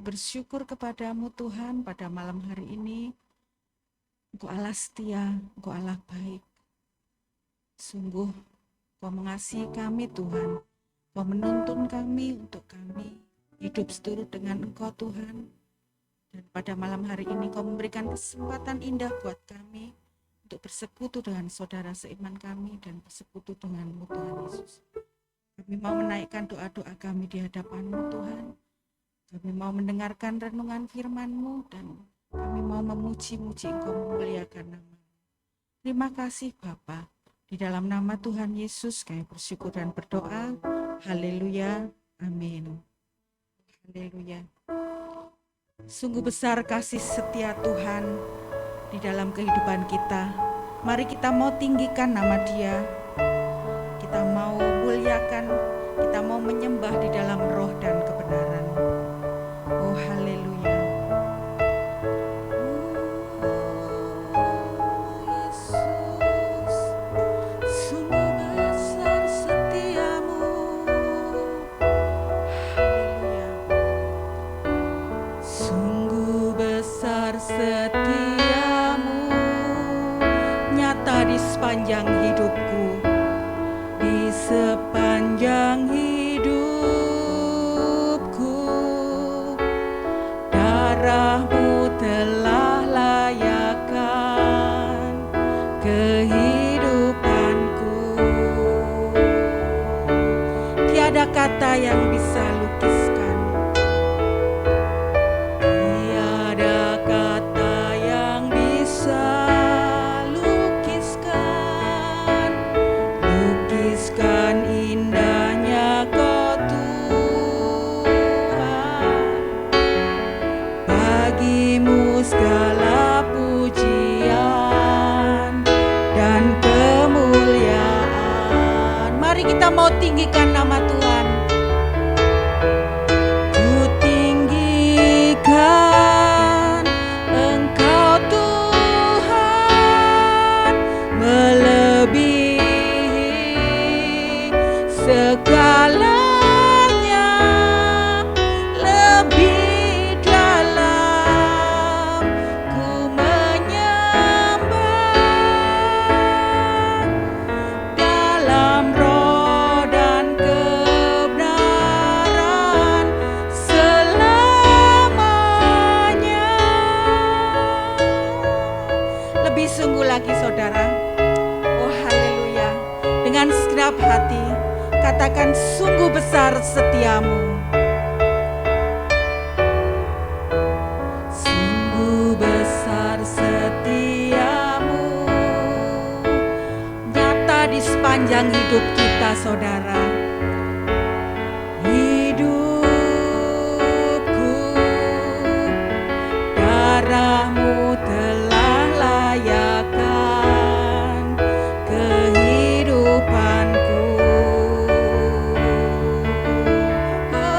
bersyukur kepadamu Tuhan pada malam hari ini. Engkau Allah setia, Engkau Allah baik. Sungguh Kau mengasihi kami Tuhan. Kau menuntun kami untuk kami hidup seturut dengan Engkau Tuhan. Dan pada malam hari ini Kau memberikan kesempatan indah buat kami untuk bersekutu dengan saudara seiman kami dan bersekutu dengan-Mu Tuhan Yesus. Kami mau menaikkan doa-doa kami di hadapan-Mu Tuhan. Kami mau mendengarkan renungan firman-Mu dan kami mau memuji-muji Engkau, memuliakan nama-Mu. Terima kasih Bapa. Di dalam nama Tuhan Yesus kami bersyukur dan berdoa. Haleluya. Amin. Haleluya. Sungguh besar kasih setia Tuhan di dalam kehidupan kita. Mari kita mau tinggikan nama Dia. Kita mau muliakan, kita mau menyembah di dalam roh dan kebenaran. Oh haleluya. Yesus, sungguh besar setiamu. Haleluya. Sungguh besar setiamu, nyata di sepanjang hidupku, di sepanjang hidupku. Darah-Mu telah layakkan kehidupanku. Tiada kata yang bisa lukiskan, tiada kata yang bisa lukiskan indahnya Kau Tuhan. Bagi-Mu segala pujian dan kemuliaan. Mari kita mau tinggikan nama Tuhan. Ku tinggikan Engkau Tuhan, melebihi segalanya, lebih dalam ku menyembah, dalam roh dan kebenaran selamanya. Lebih sungguh lagi saudara. Oh haleluya. Dengan segenap hati katakan, sungguh besar setiamu. Sungguh besar setiamu, nyata di sepanjang hidup kita saudara. Hidupku, darah-Mu telah layakkan kehidupanku. Oh,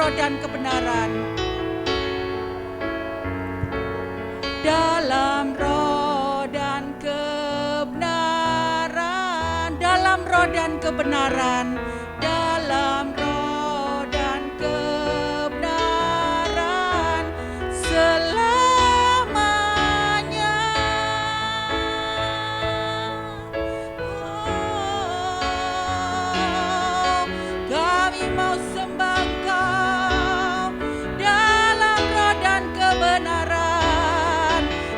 roh dan kebenaran. Dalam roh dan kebenaran, dalam roh dan kebenaran, dalam roh dan kebenaran selamanya. Oh, kami mau sembah Engkau dalam roh dan kebenaran.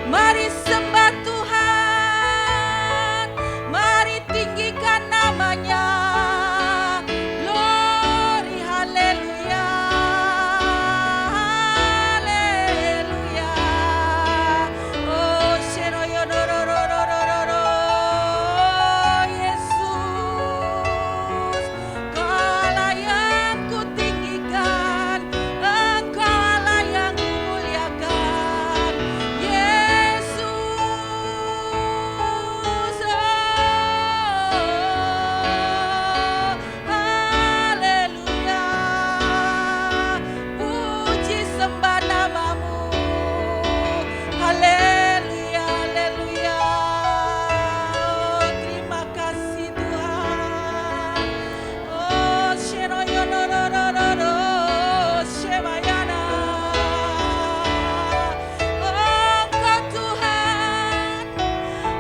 Mari sembah Tuhan, mari tinggikan namanya. Glory, haleluya, haleluya. Oh, sheroyonorororororo, Yesus, Kaulah yang ku tinggikan, Engkaulah yang ku muliakan. Yesus, haleluya. Puji sembah namamu. Haleluya, haleluya. Terima kasih Tuhan. Oh, sheroyonororororo, shemayana. Engkau Tuhan,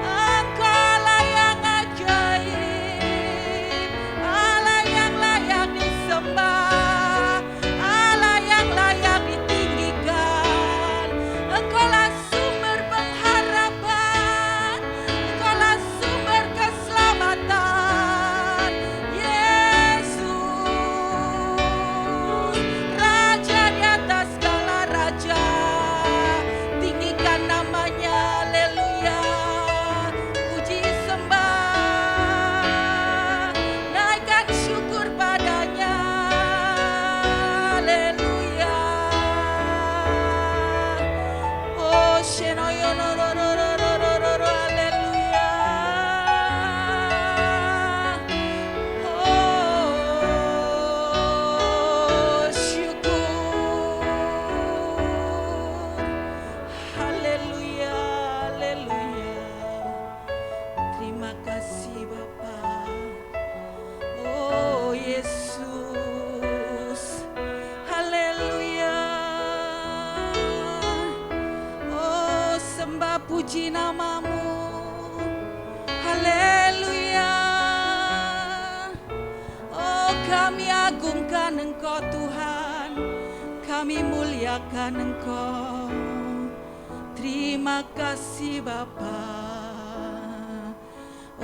Engkaulah yang ajaib, Allah yang layak disembah, Allah yang layak ditinggikan. Engkaulah sumber pengharapan, Engkaulah sumber keselamatan. Yesus, Raja di atas segala raja, tinggikan namanya. Haleluya, puji sembah, naikkan syukur padanya. Haleluya. Oh, shenoyonorororororo, haleluya. Oh, syukur. Haleluya, haleluya. Terima kasih Bapa. Oh, Yesus. Haleluya. Oh, sembah puji namamu. Haleluya. Oh, kami agungkan Engkau Tuhan, kami muliakan Engkau. Terima kasih Bapa.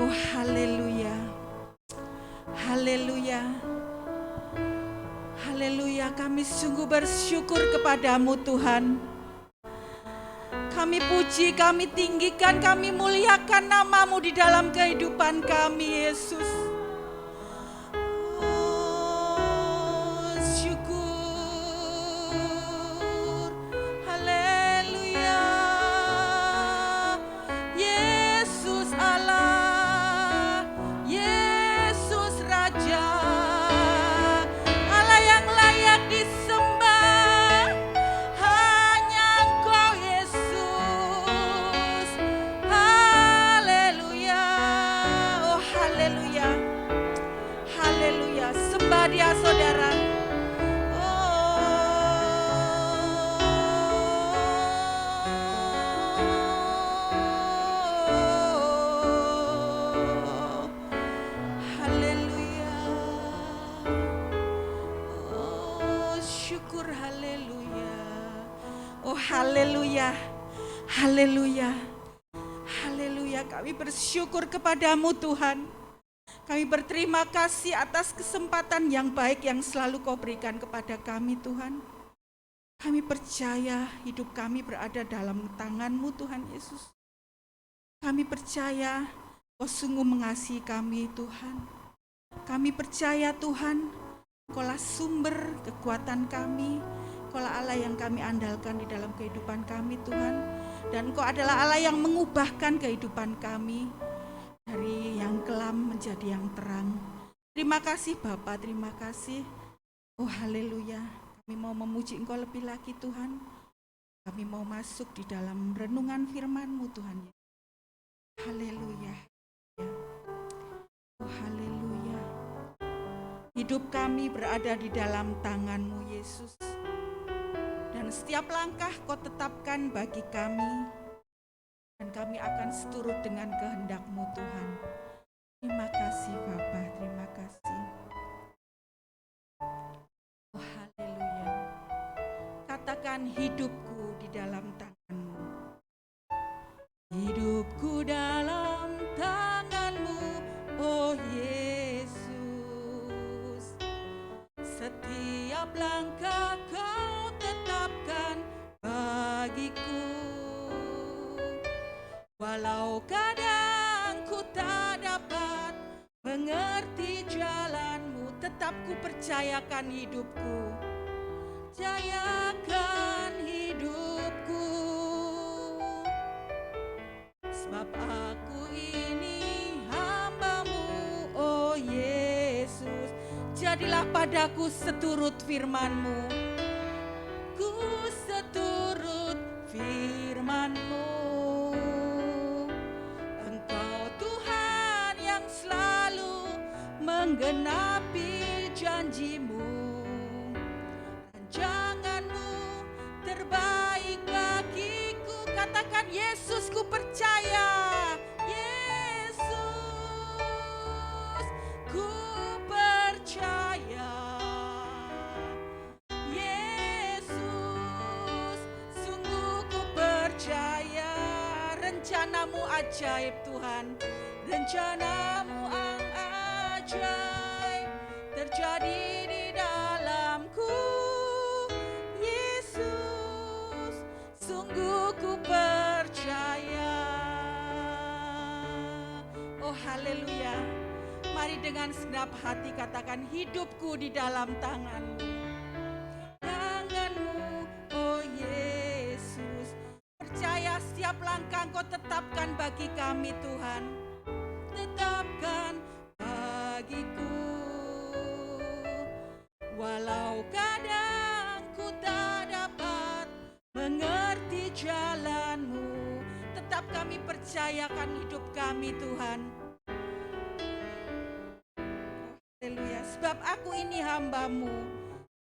Oh, haleluya. Haleluya. Haleluya, kami sungguh bersyukur kepadamu Tuhan. Kami puji, kami tinggikan, kami muliakan namamu di dalam kehidupan kami, Yesus. Oh, syukur. Haleluya. Yesus Allah, Yesus Raja, Allah yang layak disembah, hanya Engkau Yesus. Haleluya. Oh, haleluya. Haleluya. Sembah Dia saudara. Oh, haleluya. Oh, syukur, haleluya. Oh, haleluya. Haleluya. Haleluya. Kami bersyukur kepadamu Tuhan. Kami berterima kasih atas kesempatan yang baik yang selalu Kau berikan kepada kami Tuhan. Kami percaya hidup kami berada dalam tangan-Mu Tuhan Yesus. Kami percaya Kau sungguh mengasihi kami Tuhan. Kami percaya Tuhan, Kaulah sumber kekuatan kami, Kaulah Allah yang kami andalkan di dalam kehidupan kami Tuhan. Dan Kau adalah Allah yang mengubahkan kehidupan kami dari yang kelam menjadi yang terang. Terima kasih Bapa, terima kasih. Oh, haleluya. Kami mau memuji Engkau lebih lagi Tuhan. Kami mau masuk di dalam renungan firman-Mu Tuhan. Haleluya. Oh haleluya. Hidup kami berada di dalam tangan-Mu Yesus. Dan setiap langkah Kau tetapkan bagi kami. Dan kami akan seturut dengan kehendak-Mu Tuhan. Terima kasih Bapa, terima kasih. Oh haleluya. Katakan hidupku di dalam tangan-Mu. Hidupku dalam tangan-Mu, oh Yesus. Setiap langkah Kau tetapkan bagiku. Walau kadang ku tak dapat mengerti jalan-Mu, tetap ku percayakan hidupku. Percayakan hidupku. Sebab aku ini hamba-Mu, oh Yesus. Jadilah padaku seturut firman-Mu. Ku seturut firman-Mu. Engkau Tuhan yang selalu menggenapi janji-Mu. Rancangan-Mu terbaik bagiku. Katakan Yesus, ku percaya. Yesus, ku percaya. Yesus, sungguh ku percaya. Rencana-Mu ajaib Tuhan. Rencana-Mu yang ajaib terjadi di dalamku. Yesus, sungguh ku percaya. Oh haleluya. Mari dengan segenap hati katakan hidupku di dalam tangan-Mu. Tangan-Mu, oh Yesus. Percaya setiap langkah Engkau tetapkan bagi kami Tuhan. Tetapkan bagiku. Walau kadang ku tak dapat mengerti jalan-Mu, tetap kami percayakan hidup kami Tuhan. Haleluya. Sebab aku ini hamba-Mu.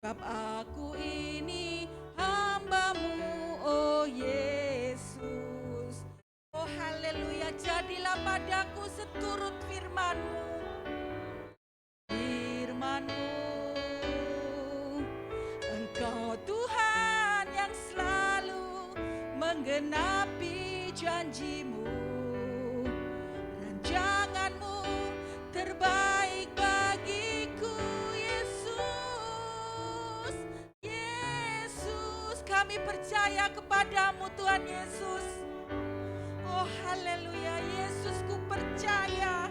Sebab aku ini hamba-Mu, oh Yesus. Oh haleluya. Jadilah padaku seturut firman-Mu. Firman-Mu. Engkau Tuhan yang selalu menggenapi janji-Mu. Rancangan-Mu terbaik bagiku. Yesus, Yesus, kami percaya kepadamu Tuhan Yesus. Oh haleluya. Yesus, ku percaya.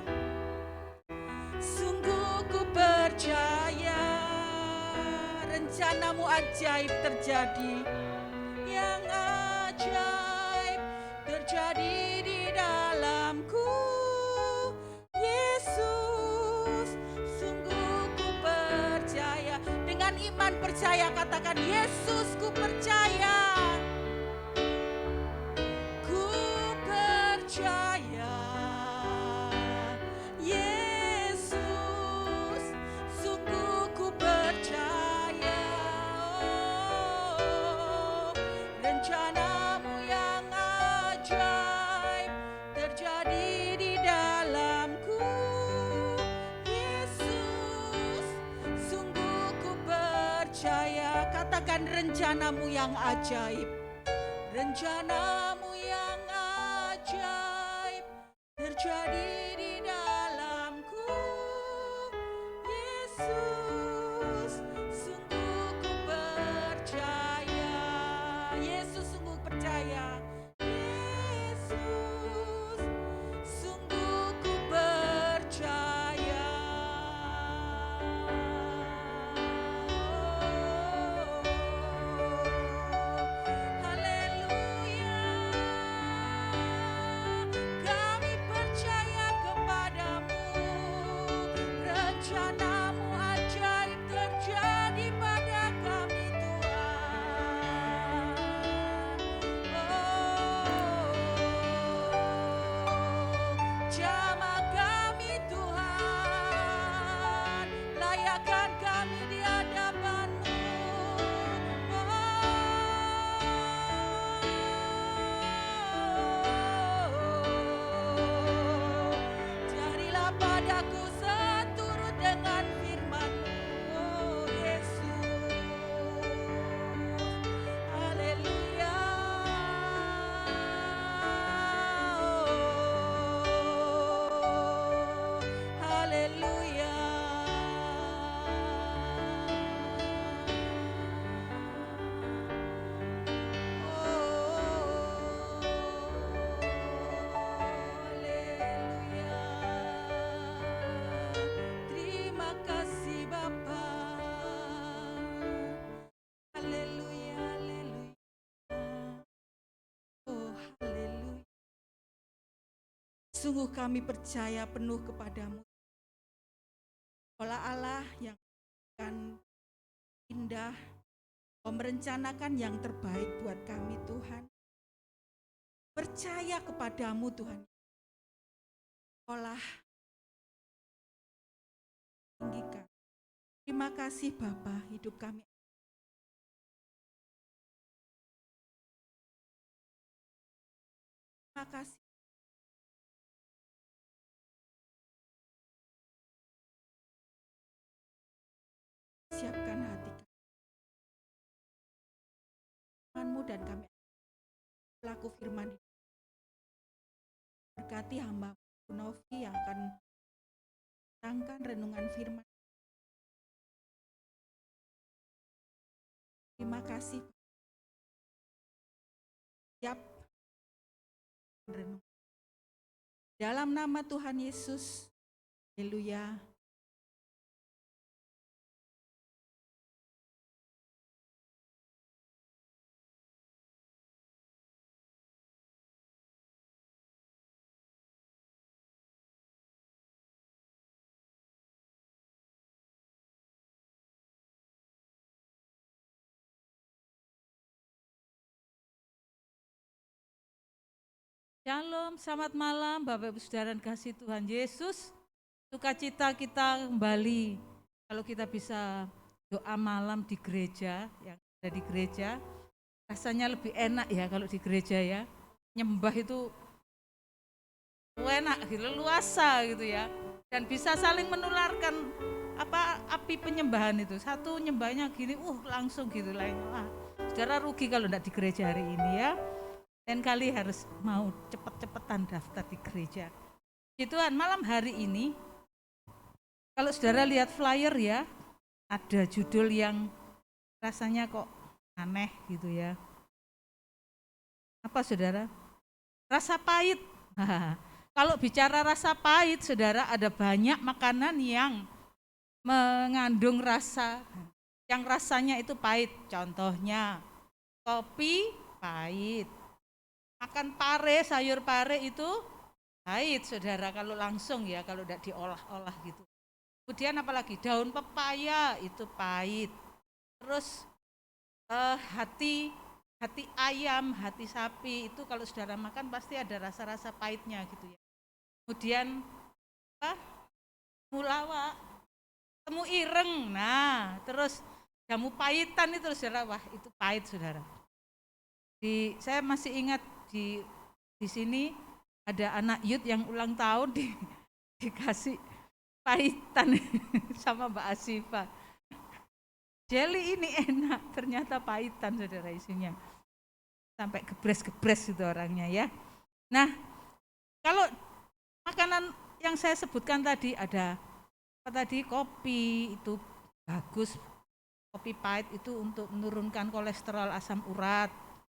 Sungguh ku percaya. Rencana-Mu ajaib terjadi. Yang ajaib terjadi di dalamku. Yesus, sungguh ku percaya. Dengan iman percaya katakan Yesus, ku percaya. Ku percaya. Yesus, sungguh ku percaya. Oh, rencana-Mu yang ajaib terjadi di dalamku. Yesus, sungguh ku percaya. Katakan rencana-Mu yang ajaib. Rencana-Mu yang ajaib terjadi di dalamku. Yesus, sungguh ku percaya. Yesus, sungguh percaya. Yesus, sungguh ku percaya. Haleluya. Kami percaya kepadamu. Rencana-Mu ajaib terjadi Muliakan kami di hadapan-Mu. Jadilah padaku seturut dengan firman-Mu, Yesus. Haleluya. Haleluya. Terima kasih Bapa. Haleluya, haleluya. Oh, haleluya. Sungguh kami percaya penuh kepadamu. Olah Allah yang akan indah, Kau merencanakan yang terbaik buat kami Tuhan. Percaya kepadamu Tuhan. Olah tinggikan. Terima kasih Bapa, hidup kami. Terima kasih. Siapkan hati kami dan kami pelaku firman. Berkati hamba Novi yang akan menangkan renungan firman. Terima kasih. Siap renung. Dalam nama Tuhan Yesus. Haleluya. Shalom, selamat malam Bapak Ibu Saudara dan kasih Tuhan Yesus. Sukacita kita kembali kalau kita bisa doa malam di gereja, yang ada di gereja. Rasanya lebih enak ya kalau di gereja ya. Nyembah itu enak gitu, luasa gitu ya. Dan bisa saling menularkan api penyembahan itu. Satu nyembahnya gini, langsung gitu lain. Wah, saudara rugi kalau enggak di gereja hari ini ya. Dan kali harus mau cepet-cepetan daftar di gereja. Tuhan, malam hari ini, kalau saudara lihat flyer ya, ada judul yang rasanya kok aneh gitu ya. Apa saudara? Rasa pahit. Kalau bicara rasa pahit, saudara, ada banyak makanan yang mengandung rasa, yang rasanya itu pahit. Contohnya, kopi pahit. Makan pare, sayur pare itu pahit saudara kalau langsung ya, kalau tidak diolah-olah gitu. Kemudian apalagi daun pepaya itu pahit. Terus hati ayam, hati sapi itu kalau saudara makan pasti ada rasa-rasa pahitnya gitu ya. Kemudian mulawak, temu ireng, nah terus jamu pahitan itu saudara, wah itu pahit saudara. Saya masih ingat di sini ada anak youth yang ulang tahun dikasih pahitan sama Mbak Asifa. Jelly ini enak, ternyata pahitan saudara isinya. Sampai gebres-gebres itu orangnya ya. Nah, kalau makanan yang saya sebutkan tadi ada kopi itu bagus. Kopi pahit itu untuk menurunkan kolesterol asam urat,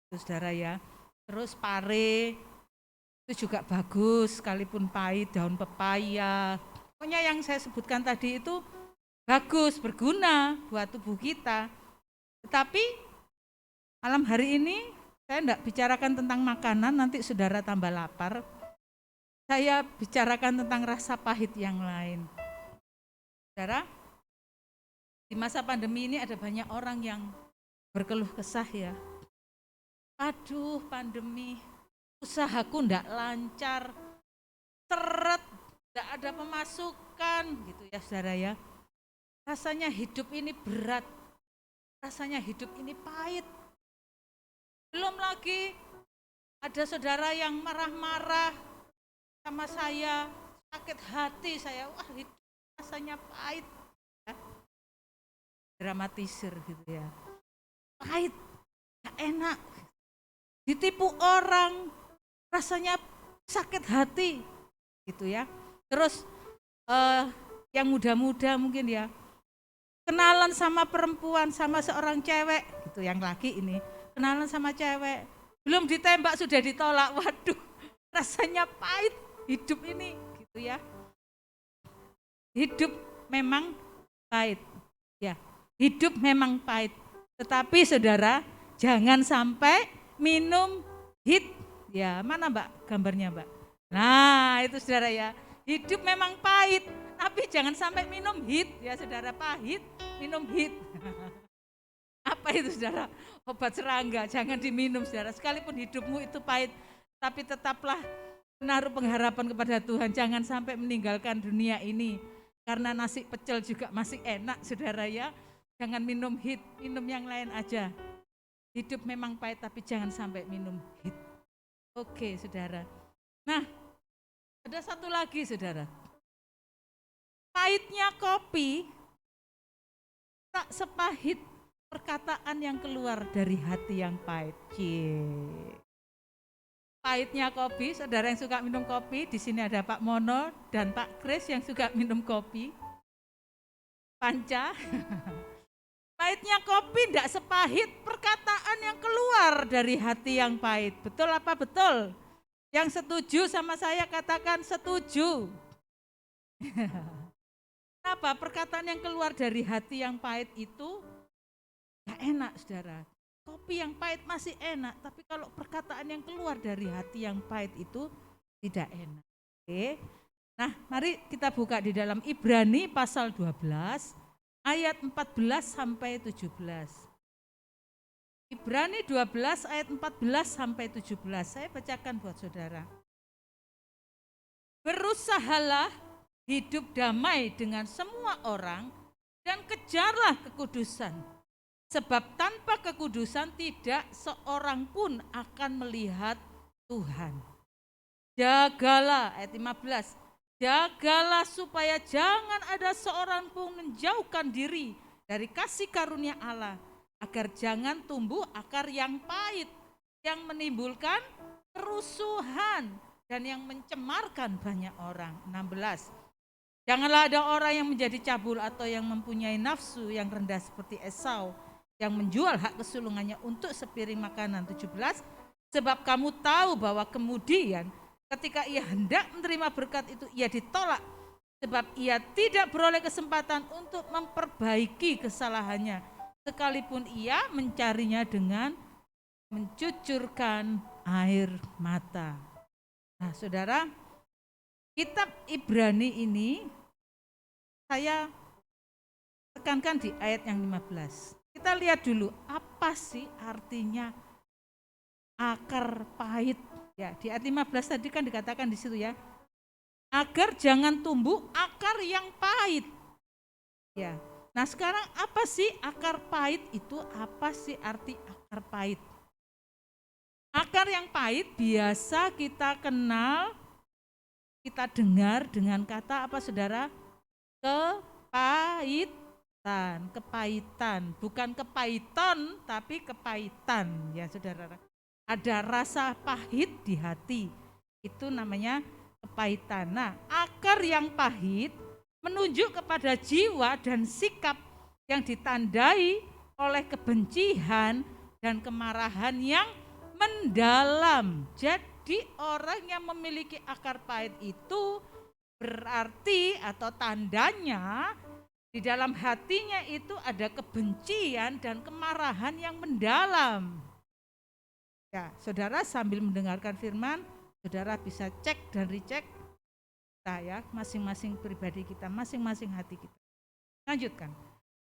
saudara ya. Terus pare itu juga bagus, sekalipun pahit, daun pepaya. Pokoknya yang saya sebutkan tadi itu bagus, berguna buat tubuh kita. Tetapi malam hari ini saya tidak bicarakan tentang makanan, nanti saudara tambah lapar. Saya bicarakan tentang rasa pahit yang lain. Saudara, di masa pandemi ini ada banyak orang yang berkeluh kesah ya. Aduh, pandemi, usahaku ndak lancar, seret, ndak ada pemasukan gitu ya saudara ya. rasanya hidup ini berat, rasanya hidup ini pahit. Belum lagi ada saudara yang marah-marah sama saya, sakit hati saya, wah hidup rasanya pahit. Dramatisir gitu ya. Pahit, gak enak, ditipu orang, rasanya sakit hati gitu ya. Terus yang muda-muda mungkin ya, kenalan sama perempuan, sama seorang cewek gitu, yang laki ini kenalan sama cewek, belum ditembak sudah ditolak, waduh rasanya pahit hidup ini gitu ya. Hidup memang pahit ya, hidup memang pahit, tetapi saudara jangan sampai minum hit ya. Mana mbak gambarnya mbak? Nah itu saudara ya, hidup memang pahit tapi jangan sampai minum hit ya saudara. Pahit minum hit apa itu saudara? Obat serangga, jangan diminum saudara. Sekalipun hidupmu itu pahit, tapi tetaplah menaruh pengharapan kepada Tuhan. Jangan sampai meninggalkan dunia ini, karena nasi pecel juga masih enak saudara ya. Jangan minum hit, minum yang lain aja. Hidup memang pahit, tapi jangan sampai minum hit. Oke saudara. Nah, ada satu lagi saudara. Pahitnya kopi tak sepahit perkataan yang keluar dari hati yang pahit. Pahitnya kopi, saudara yang suka minum kopi, di sini ada Pak Mono dan Pak Kris yang suka minum kopi. Panca. Pahitnya kopi tidak sepahit perkataan yang keluar dari hati yang pahit. Betul apa betul? Yang setuju sama saya katakan setuju. Kenapa? Perkataan yang keluar dari hati yang pahit itu gak enak saudara. Kopi yang pahit masih enak, tapi kalau perkataan yang keluar dari hati yang pahit itu tidak enak. Oke. Nah, mari kita buka di dalam Ibrani pasal 12 ayat 14 sampai 17. Ibrani 12 ayat 14 sampai 17. Saya bacakan buat saudara. Berusahalah hidup damai dengan semua orang dan kejarlah kekudusan. Sebab tanpa kekudusan tidak seorang pun akan melihat Tuhan. Jagalah, ayat 15. Jagalah supaya jangan ada seorang pun menjauhkan diri dari kasih karunia Allah, agar jangan tumbuh akar yang pahit, yang menimbulkan kerusuhan dan yang mencemarkan banyak orang. 16. Janganlah ada orang yang menjadi cabul atau yang mempunyai nafsu yang rendah seperti Esau, yang menjual hak kesulungannya untuk sepiring makanan. 17. Sebab kamu tahu bahwa kemudian ketika ia hendak menerima berkat itu, ia ditolak, sebab ia tidak beroleh kesempatan untuk memperbaiki kesalahannya, sekalipun ia mencarinya dengan mencucurkan air mata. Nah saudara, kitab Ibrani ini saya tekankan di ayat yang 15. Kita lihat dulu apa sih artinya akar pahit. Ya, di ayat 15 tadi kan dikatakan di situ ya. Agar jangan tumbuh akar yang pahit. Ya. Nah, sekarang apa sih akar pahit itu? Apa sih arti akar pahit? Akar yang pahit biasa kita kenal, kita dengar dengan kata apa saudara? Kepahitan, bukan kepahitan tapi kepahitan ya saudara. Ada rasa pahit di hati, itu namanya kepahitan. Nah, akar yang pahit menunjuk kepada jiwa dan sikap yang ditandai oleh kebencian dan kemarahan yang mendalam. Jadi orang yang memiliki akar pahit itu berarti atau tandanya di dalam hatinya itu ada kebencian dan kemarahan yang mendalam. Ya, saudara sambil mendengarkan firman, saudara bisa cek dan recheck kita ya, masing-masing pribadi kita, masing-masing hati kita. Lanjutkan.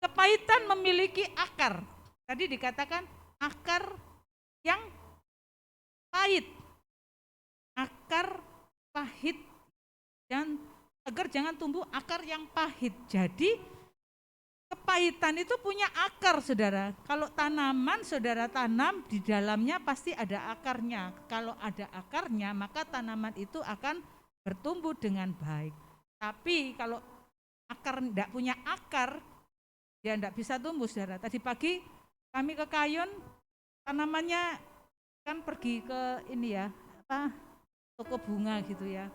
Kepahitan memiliki akar. Tadi dikatakan akar yang pahit. Akar pahit. Dan agar jangan tumbuh akar yang pahit. Jadi kepahitan itu punya akar, saudara. Kalau tanaman saudara tanam, di dalamnya pasti ada akarnya. Kalau ada akarnya, maka tanaman itu akan bertumbuh dengan baik. Tapi kalau akar tidak punya akar, dia tidak bisa tumbuh, saudara. Tadi pagi kami ke Kayon, tanamannya kan pergi ke ini ya, toko bunga gitu ya.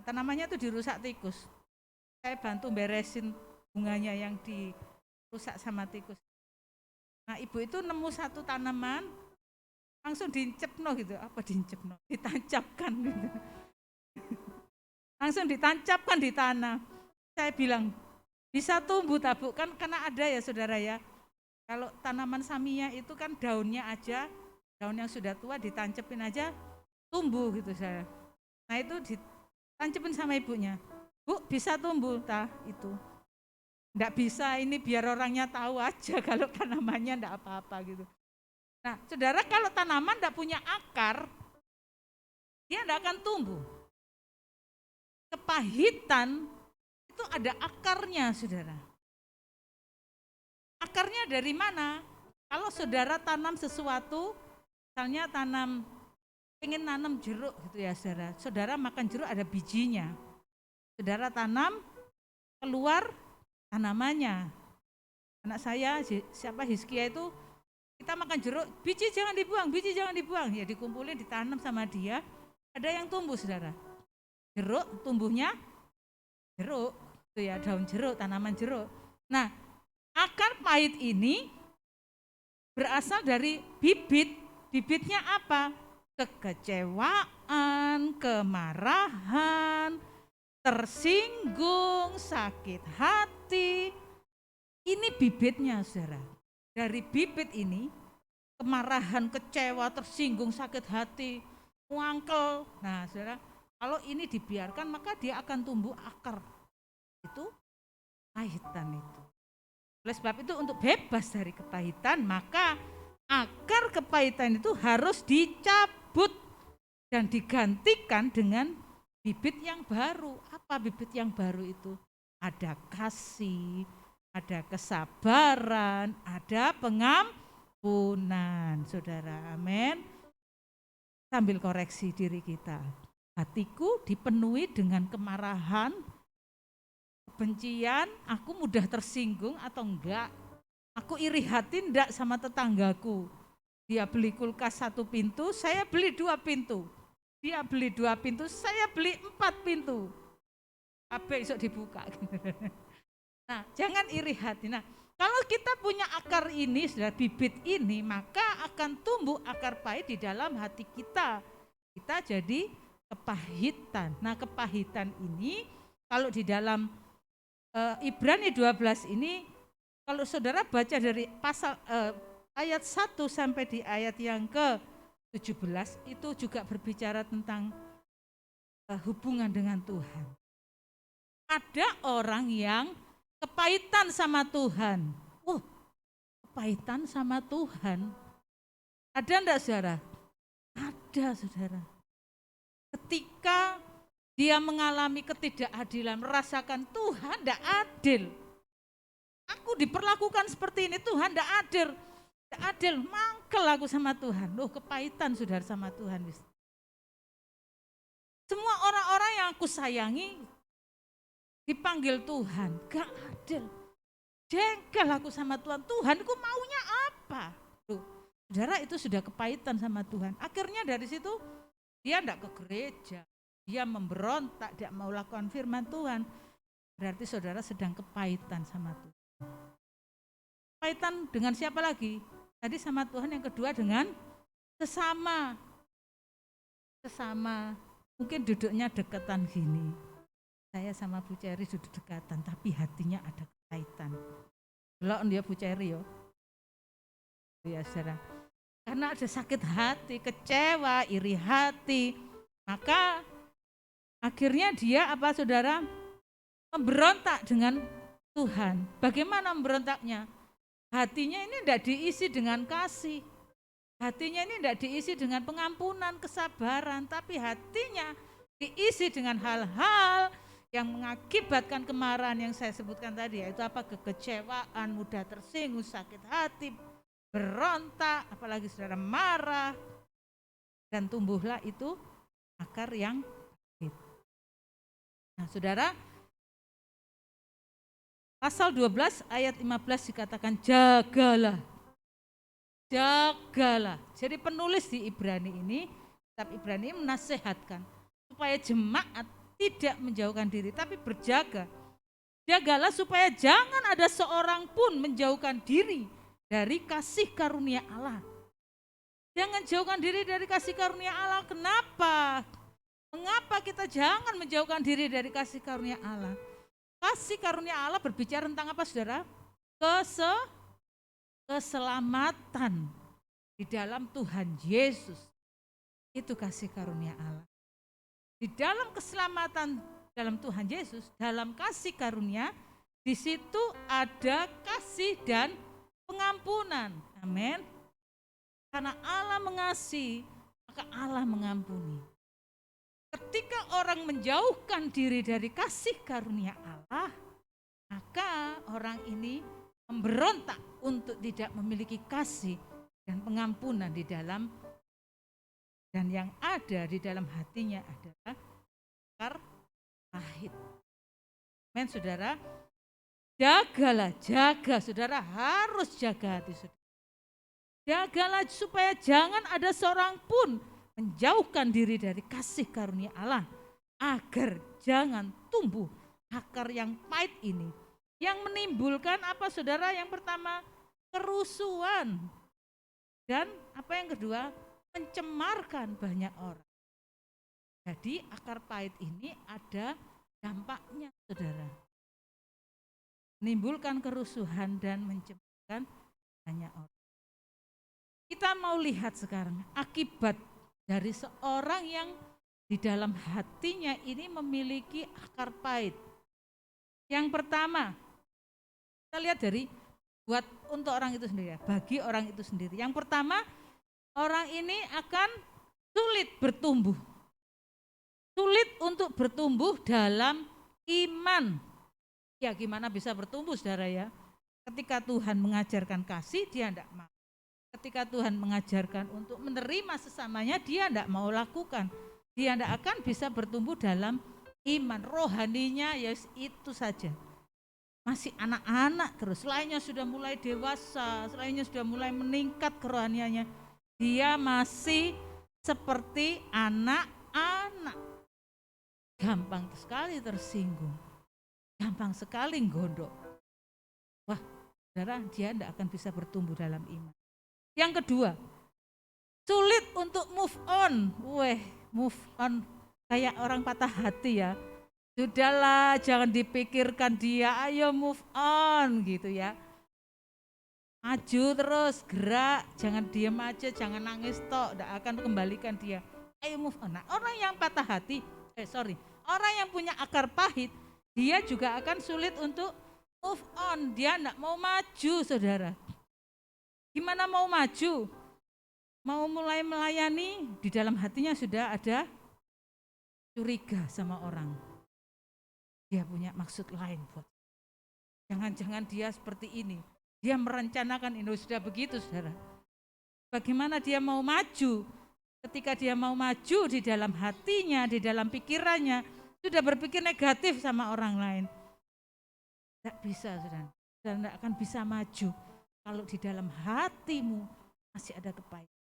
Tanamannya itu dirusak tikus. Saya bantu beresin bunganya yang dirusak sama tikus. Nah, ibu itu nemu satu tanaman, langsung diincepno gitu. Apa diincepno? Ditancapkan gitu. Langsung ditancapkan di tanah. Saya bilang, bisa tumbuh tabuk kan, karena ada ya saudara ya. Kalau tanaman samia itu kan daunnya aja, daun yang sudah tua ditancepin aja tumbuh gitu saya. Nah itu ditancepin sama ibunya. Bu, bisa tumbuh tah itu. Enggak bisa, ini biar orangnya tahu aja kalau tanamannya enggak apa-apa gitu. Nah, saudara, kalau tanaman enggak punya akar, dia enggak akan tumbuh. Kepahitan itu ada akarnya, saudara. Akarnya dari mana? Kalau saudara tanam sesuatu, misalnya pengen nanam jeruk gitu ya saudara. Saudara makan jeruk ada bijinya. Saudara tanam, keluar tanamannya. Anak saya, siapa Hizkia itu, kita makan jeruk, biji jangan dibuang. Ya dikumpulin, ditanam sama dia, ada yang tumbuh saudara. Jeruk, tumbuhnya jeruk, itu ya daun jeruk, tanaman jeruk. Nah, akar pahit ini berasal dari bibit. Bibitnya apa? Kekecewaan, kemarahan, tersinggung, sakit hati. Ini bibitnya, saudara. Dari bibit ini, kemarahan, kecewa, tersinggung, sakit hati, muangkel. Nah, saudara, kalau ini dibiarkan maka dia akan tumbuh akar. Itu kepahitan itu. Oleh sebab itu untuk bebas dari kepahitan, maka akar kepahitan itu harus dicabut dan digantikan dengan bibit yang baru. Apa bibit yang baru itu? Ada kasih, ada kesabaran, ada pengampunan. Saudara, amin. Sambil koreksi diri kita. Hatiku dipenuhi dengan kemarahan, kebencian, aku mudah tersinggung atau enggak? Aku iri hati enggak sama tetanggaku? Dia beli kulkas 1 pintu, saya beli 2 pintu. Dia beli 2 pintu, saya beli 4 pintu. Apa besok dibuka. Nah, jangan iri hati. Nah, kalau kita punya akar ini, sudah bibit ini, maka akan tumbuh akar pahit di dalam hati kita. Kita jadi kepahitan. Nah, kepahitan ini kalau di dalam Ibrani 12 ini, kalau saudara baca dari pasal ayat 1 sampai di ayat yang ke-17, itu juga berbicara tentang hubungan dengan Tuhan. Ada orang yang kepahitan sama Tuhan. Kepahitan sama Tuhan. Ada enggak saudara? Ada saudara. Ketika dia mengalami ketidakadilan, merasakan Tuhan tidak adil. Aku diperlakukan seperti ini, Tuhan tidak adil. Tidak adil, mangkel aku sama Tuhan. Kepahitan saudara sama Tuhan. Semua orang-orang yang aku sayangi dipanggil Tuhan, gak adil. Jengkel aku sama Tuhan, Tuhan aku maunya apa? Saudara, itu sudah kepahitan sama Tuhan. Akhirnya dari situ dia tidak ke gereja. Dia memberontak, dia mau lakukan firman Tuhan. Berarti saudara sedang kepahitan sama Tuhan. Kepahitan dengan siapa lagi? Tadi sama Tuhan, yang kedua dengan sesama. Sesama, mungkin duduknya dekatan gini. Saya sama Bu Ceri duduk dekatan, tapi hatinya ada kepahitan. Belok dia Bu Ceri yo. Ya saudara. Karena ada sakit hati, kecewa, iri hati. Maka akhirnya dia apa saudara? Memberontak dengan Tuhan. Bagaimana memberontaknya? Hatinya ini tidak diisi dengan kasih. Hatinya ini tidak diisi dengan pengampunan, kesabaran. Tapi hatinya diisi dengan hal-hal yang mengakibatkan kemarahan yang saya sebutkan tadi, yaitu apa? Kekecewaan, mudah tersinggung, sakit hati, berontak, apalagi saudara marah, dan tumbuhlah itu akar yang pahit. Nah, saudara, pasal 12 ayat 15 dikatakan jagalah. Jagalah. Jadi penulis di Ibrani ini, kitab Ibrani menasehatkan supaya jemaat tidak menjauhkan diri, tapi berjaga. Jagalah supaya jangan ada seorang pun menjauhkan diri dari kasih karunia Allah. Jangan jauhkan diri dari kasih karunia Allah. Kenapa? Mengapa kita jangan menjauhkan diri dari kasih karunia Allah? Kasih karunia Allah berbicara tentang apa, saudara? Keselamatan di dalam Tuhan Yesus. Itu kasih karunia Allah. Di dalam keselamatan dalam Tuhan Yesus, dalam kasih karunia, di situ ada kasih dan pengampunan. Amin. Karena Allah mengasihi, maka Allah mengampuni. Ketika orang menjauhkan diri dari kasih karunia Allah, maka orang ini memberontak untuk tidak memiliki kasih dan pengampunan di dalam, dan yang ada di dalam hatinya adalah akar pahit. Men, saudara, jagalah, jaga, saudara harus jaga hati saudara. Jagalah supaya jangan ada seorang pun menjauhkan diri dari kasih karunia Allah, agar jangan tumbuh akar yang pahit ini, yang menimbulkan apa, saudara? Yang pertama, kerusuhan, dan apa yang kedua, mencemarkan banyak orang. Jadi akar pahit ini ada dampaknya, saudara. Menimbulkan kerusuhan dan mencemarkan banyak orang. Kita mau lihat sekarang akibat dari seorang yang di dalam hatinya ini memiliki akar pahit. Yang pertama, kita lihat dari buat untuk orang itu sendiri, bagi orang itu sendiri. Yang pertama, orang ini akan sulit bertumbuh. Sulit untuk bertumbuh dalam iman. Ya, gimana bisa bertumbuh, saudara ya? Ketika Tuhan mengajarkan kasih, dia tidak mau. Ketika Tuhan mengajarkan untuk menerima sesamanya, dia tidak mau lakukan. Dia tidak akan bisa bertumbuh dalam iman. Rohaninya ya itu saja. Masih anak-anak terus. Selainnya sudah mulai dewasa, selainnya sudah mulai meningkat kerohaniannya. Dia masih seperti anak-anak. Gampang sekali tersinggung. Gampang sekali gondok. Wah, saudara, dia tidak akan bisa bertumbuh dalam iman. Yang kedua, sulit untuk move on. Move on kayak orang patah hati ya. Sudahlah, jangan dipikirkan dia, ayo move on gitu ya. Maju terus, gerak, jangan diam aja, jangan nangis tok, tidak akan kembalikan dia. Ayo move on. Nah, orang yang patah hati, orang yang punya akar pahit, dia juga akan sulit untuk move on. Dia tidak mau maju, saudara. Gimana mau maju? Mau mulai melayani, di dalam hatinya sudah ada curiga sama orang. Dia punya maksud lain buat. Jangan-jangan dia seperti ini. Dia merencanakan ini, sudah begitu, saudara. Bagaimana dia mau maju? Ketika dia mau maju di dalam hatinya, di dalam pikirannya, sudah berpikir negatif sama orang lain. Tidak bisa, saudara. Saudara tidak akan bisa maju kalau di dalam hatimu masih ada kepahitan.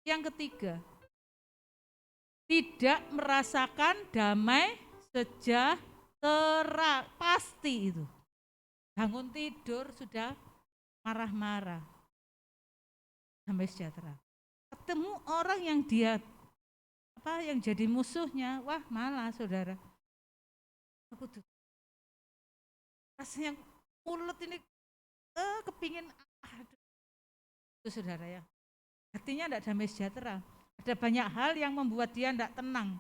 Yang ketiga, tidak merasakan damai sejahtera. Pasti itu. Bangun tidur sudah marah-marah. Damai sejahtera. Ketemu orang yang dia yang jadi musuhnya, wah malah, saudara. Aku tuh rasanya mulut ini kepingin, itu saudara ya. Hatinya tidak damai sejahtera. Ada banyak hal yang membuat dia tidak tenang.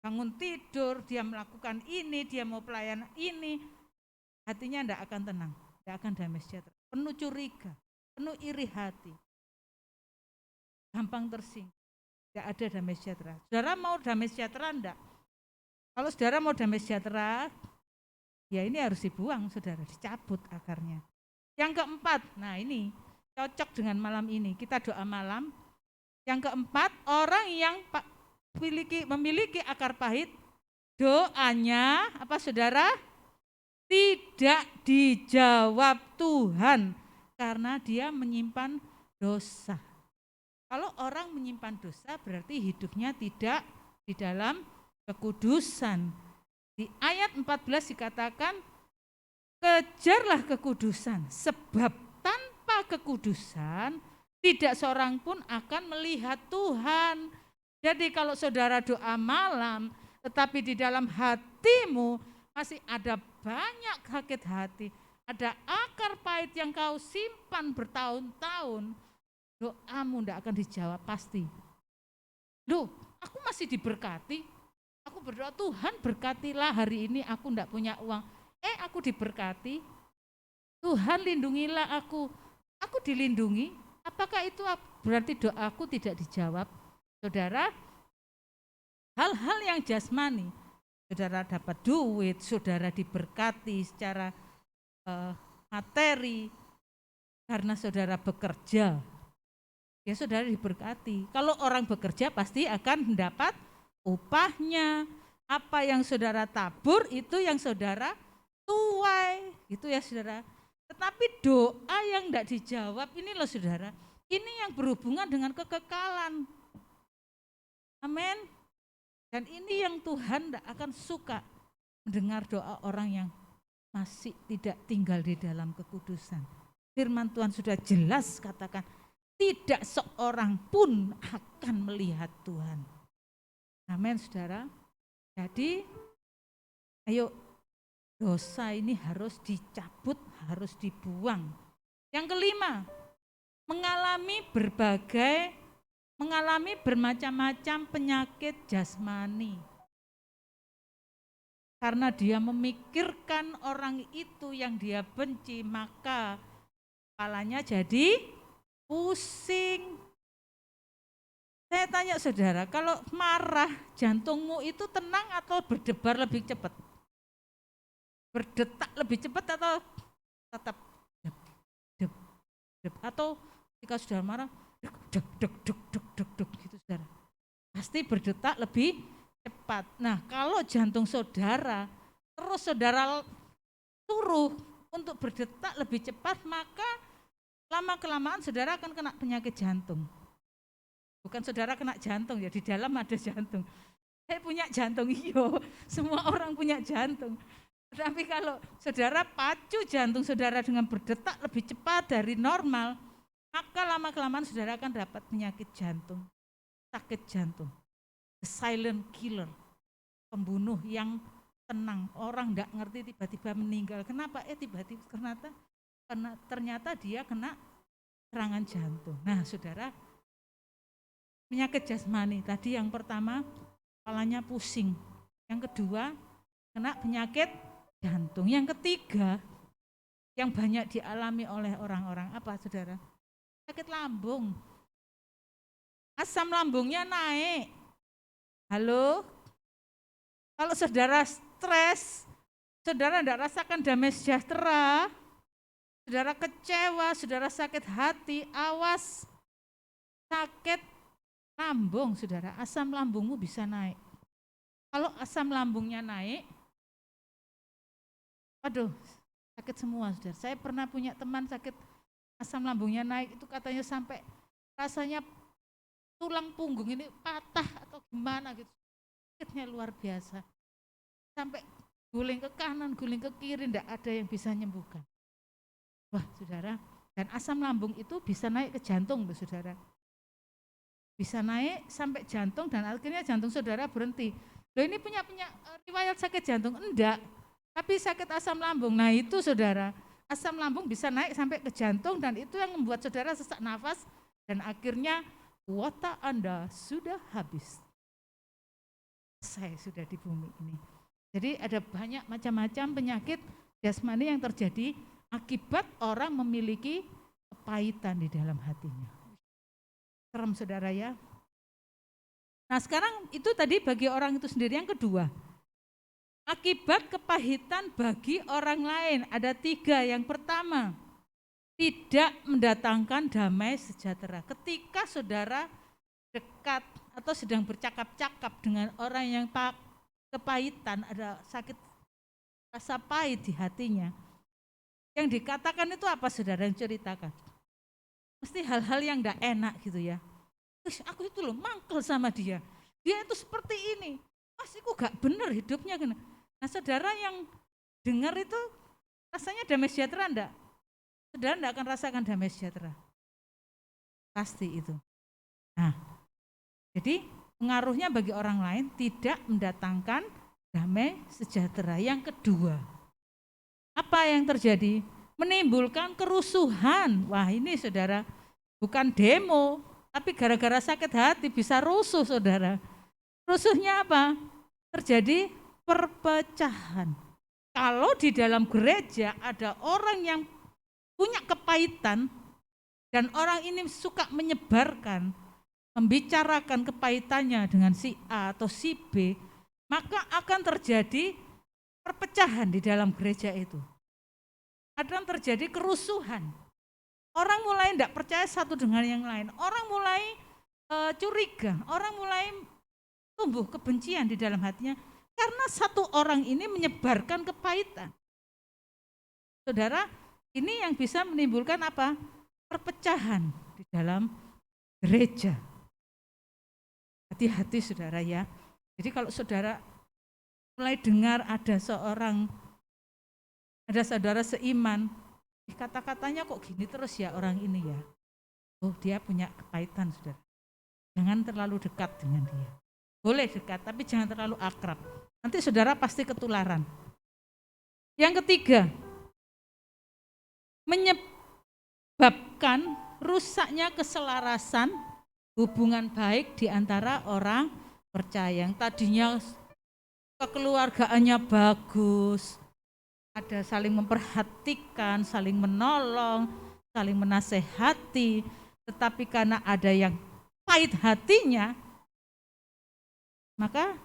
Bangun tidur, dia melakukan ini, dia mau pelayanan ini, hatinya tidak akan tenang, tidak akan damai sejahtera. Penuh curiga, penuh iri hati, gampang tersinggung, tidak ada damai sejahtera. Saudara mau damai sejahtera enggak? Kalau saudara mau damai sejahtera, ya ini harus dibuang saudara, dicabut akarnya. Yang keempat, nah ini cocok dengan malam ini, kita doa malam. Yang keempat, orang yang memiliki akar pahit, doanya apa saudara? Tidak dijawab Tuhan karena dia menyimpan dosa. Kalau orang menyimpan dosa berarti hidupnya tidak di dalam kekudusan. Di ayat 14 dikatakan, kejarlah kekudusan, sebab tanpa kekudusan tidak seorang pun akan melihat Tuhan. Jadi kalau saudara doa malam, tetapi di dalam hatimu masih ada banyak sakit hati, ada akar pahit yang kau simpan bertahun-tahun, doamu tidak akan dijawab pasti. Loh, aku masih diberkati. Aku berdoa, Tuhan berkatilah hari ini aku tidak punya uang. Aku diberkati. Tuhan lindungilah aku. Aku dilindungi. Apakah itu berarti doaku tidak dijawab? Saudara, hal-hal yang jasmani, saudara dapat duit, saudara diberkati secara materi, karena saudara bekerja, ya saudara diberkati. Kalau orang bekerja pasti akan mendapat upahnya. Apa yang saudara tabur itu yang saudara tuai, gitu ya saudara. Tetapi doa yang tidak dijawab ini loh saudara, ini yang berhubungan dengan kekekalan. Amin. Dan ini yang Tuhan tidak akan suka mendengar doa orang yang masih tidak tinggal di dalam kekudusan. Firman Tuhan sudah jelas katakan, tidak seorang pun akan melihat Tuhan. Amin saudara. Jadi ayo, dosa ini harus dicabut, harus dibuang. Yang kelima, mengalami bermacam-macam penyakit jasmani. Karena dia memikirkan orang itu yang dia benci, maka kepalanya jadi pusing. Saya tanya saudara, kalau marah jantungmu itu tenang atau berdebar lebih cepat? Berdetak lebih cepat atau tetap dep, dep, dep, atau ketika saudara marah dek dek dek dek dek dek gitu saudara, pasti berdetak lebih cepat. Nah kalau jantung saudara terus saudara suruh untuk berdetak lebih cepat, maka lama kelamaan saudara akan kena penyakit jantung. Bukan saudara kena jantung ya, di dalam ada jantung. Saya punya jantung, iyo, semua orang punya jantung. Tapi kalau saudara pacu jantung saudara dengan berdetak lebih cepat dari normal, maka lama-kelamaan saudara akan dapat penyakit jantung, sakit jantung. The silent killer, pembunuh yang tenang, orang tidak ngerti tiba-tiba meninggal. Kenapa? Tiba-tiba karena ternyata dia kena serangan jantung. Nah saudara, penyakit jasmani tadi yang pertama kepalanya pusing, yang kedua kena penyakit jantung, yang ketiga yang banyak dialami oleh orang-orang apa saudara? Sakit lambung, asam lambungnya naik. Halo, kalau saudara stres, saudara tidak rasakan damai sejahtera, saudara kecewa, saudara sakit hati, awas sakit lambung saudara, asam lambungmu bisa naik. Kalau asam lambungnya naik, aduh sakit semua saudara. Saya pernah punya teman sakit asam lambungnya naik, itu katanya sampai rasanya tulang punggung ini patah atau gimana gitu. Sakitnya luar biasa. Sampai guling ke kanan, guling ke kiri, tidak ada yang bisa menyembuhkan. Wah saudara, dan asam lambung itu bisa naik ke jantung saudara. Bisa naik sampai jantung dan akhirnya jantung saudara berhenti. Loh ini punya riwayat sakit jantung? Enggak, tapi sakit asam lambung. Nah itu saudara, asam lambung bisa naik sampai ke jantung dan itu yang membuat saudara sesak nafas dan akhirnya kuota Anda sudah habis. Saya sudah di bumi ini. Jadi ada banyak macam-macam penyakit jasmani yang terjadi akibat orang memiliki kepahitan di dalam hatinya. Serem saudara ya. Nah sekarang itu tadi bagi orang itu sendiri. Yang kedua, Akibat kepahitan bagi orang lain ada 3. Yang pertama, tidak mendatangkan damai sejahtera. Ketika saudara dekat atau sedang bercakap-cakap dengan orang yang kepahitan, ada sakit rasa pahit di hatinya, yang dikatakan itu apa saudara yang ceritakan? Mesti hal-hal yang enggak enak gitu ya. Terus aku itu loh mangkel sama dia. Dia itu seperti ini. Mas, itu gak bener hidupnya. Nah saudara yang dengar itu rasanya damai sejahtera enggak? Saudara enggak akan rasakan damai sejahtera. Pasti itu. Nah, jadi pengaruhnya bagi orang lain tidak mendatangkan damai sejahtera. Yang kedua, apa yang terjadi? Menimbulkan kerusuhan. Wah ini saudara, bukan demo, tapi gara-gara sakit hati bisa rusuh saudara. Rusuhnya apa? Terjadi perpecahan. Kalau di dalam gereja ada orang yang punya kepahitan dan orang ini suka menyebarkan, membicarakan kepahitannya dengan si A atau si B, maka akan terjadi perpecahan di dalam gereja itu. Akan terjadi kerusuhan. Orang mulai tidak percaya satu dengan yang lain. Orang mulai curiga, orang mulai tumbuh kebencian di dalam hatinya karena satu orang ini menyebarkan kepahitan. Saudara, ini yang bisa menimbulkan apa? Perpecahan di dalam gereja. Hati-hati saudara ya. Jadi kalau saudara mulai dengar ada saudara seiman, kata-katanya kok gini terus ya orang ini ya. Oh dia punya kepahitan saudara. Jangan terlalu dekat dengan dia. Boleh dekat, tapi jangan terlalu akrab. Nanti saudara pasti ketularan. Yang ketiga, menyebabkan rusaknya keselarasan hubungan baik di antara orang percaya. Yang tadinya kekeluargaannya bagus, ada saling memperhatikan, saling menolong, saling menasehati, tetapi karena ada yang pahit hatinya, maka